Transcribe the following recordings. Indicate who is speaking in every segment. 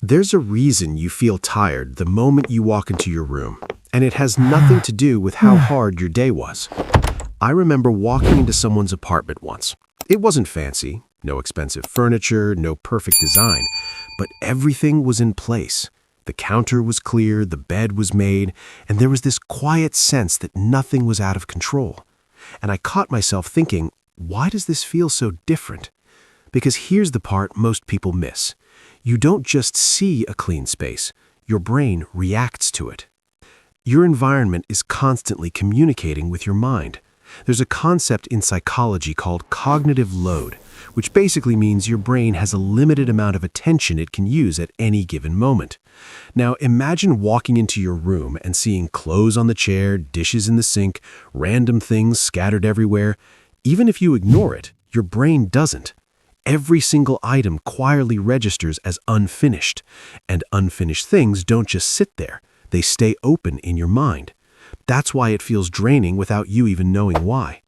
Speaker 1: There's a reason you feel tired the moment you walk into your room, and it has nothing to do with how hard your day was. I remember walking into someone's apartment once. It wasn't fancy, no expensive furniture, no perfect design, but everything was in place. The counter was clear, the bed was made, and there was this quiet sense that nothing was out of control. And I caught myself thinking, why does this feel so different? Because here's the part most people miss. You don't just see a clean space, your brain reacts to it. Your environment is constantly communicating with your mind. There's a concept in psychology called cognitive load, which basically means your brain has a limited amount of attention it can use at any given moment. Now imagine walking into your room and seeing clothes on the chair, dishes in the sink, random things scattered everywhere. Even if you ignore it, your brain doesn't. Every single item quietly registers as unfinished, and unfinished things don't just sit there, they stay open in your mind. That's why it feels draining without you even knowing why.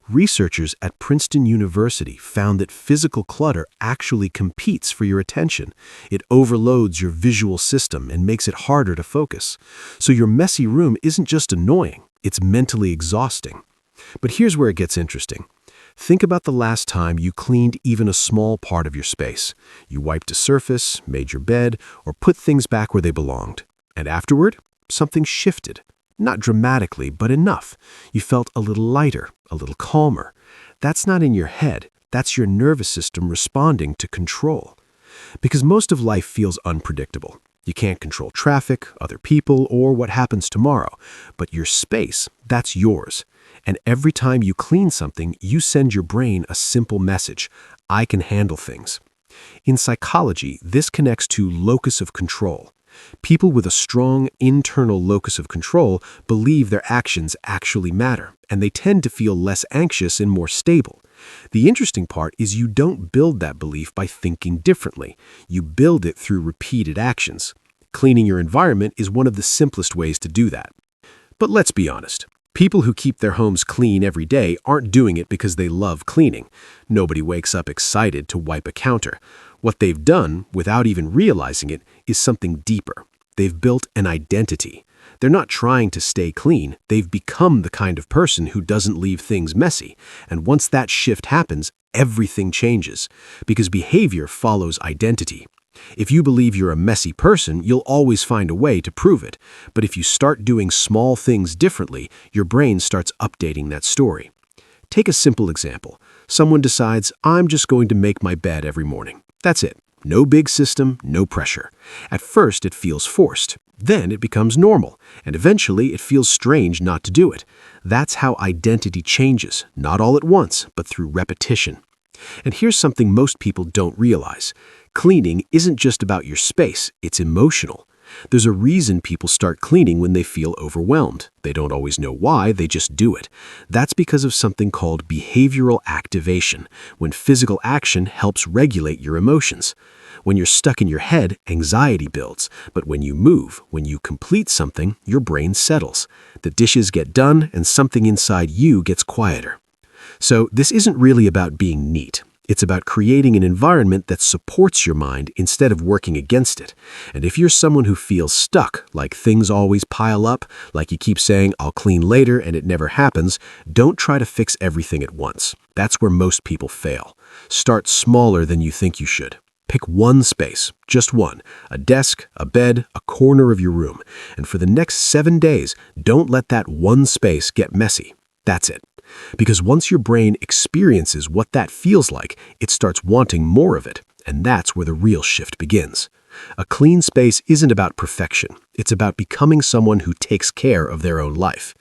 Speaker 1: Researchers at Princeton University found that physical clutter actually competes for your attention. It overloads your visual system and makes it harder to focus. So your messy room isn't just annoying, it's mentally exhausting. But here's where it gets interesting. Think about the last time you cleaned even a small part of your space. You wiped a surface, made your bed, or put things back where they belonged. And afterward, something shifted. Not dramatically, but enough. You felt a little lighter, a little calmer. That's not in your head. That's your nervous system responding to control. Because most of life feels unpredictable. You can't control traffic, other people, or what happens tomorrow. But your space, that's yours. And every time you clean something, you send your brain a simple message: I can handle things. In psychology, this connects to locus of control. People with a strong internal locus of control believe their actions actually matter, and they tend to feel less anxious and more stable. The interesting part is you don't build that belief by thinking differently. You build it through repeated actions. Cleaning your environment is one of the simplest ways to do that. But let's be honest. People who keep their homes clean every day aren't doing it because they love cleaning. Nobody wakes up excited to wipe a counter. What they've done, without even realizing it, is something deeper. They've built an identity. They're not trying to stay clean. They've become the kind of person who doesn't leave things messy. And once that shift happens, everything changes. Because behavior follows identity. If you believe you're a messy person, you'll always find a way to prove it. But if you start doing small things differently, your brain starts updating that story. Take a simple example. Someone decides, I'm just going to make my bed every morning. That's it. No big system, no pressure. At first, it feels forced. Then it becomes normal. And eventually, it feels strange not to do it. That's how identity changes, not all at once, but through repetition. And here's something most people don't realize. Cleaning isn't just about your space, it's emotional. There's a reason people start cleaning when they feel overwhelmed. They don't always know why, they just do it. That's because of something called behavioral activation, when physical action helps regulate your emotions. When you're stuck in your head, anxiety builds. But when you move, when you complete something, your brain settles. The dishes get done, and something inside you gets quieter. So this isn't really about being neat. It's about creating an environment that supports your mind instead of working against it. And if you're someone who feels stuck, like things always pile up, like you keep saying, I'll clean later and it never happens, don't try to fix everything at once. That's where most people fail. Start smaller than you think you should. Pick one space, just one, a desk, a bed, a corner of your room. And for the next 7 days, don't let that one space get messy. That's it. Because once your brain experiences what that feels like, it starts wanting more of it, and that's where the real shift begins. A clean space isn't about perfection. It's about becoming someone who takes care of their own life.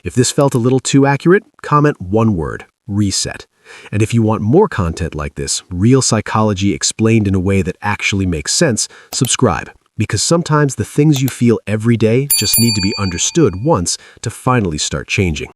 Speaker 1: If this felt a little too accurate, comment one word: reset. And if you want more content like this, real psychology explained in a way that actually makes sense, subscribe. Because sometimes the things you feel every day just need to be understood once to finally start changing.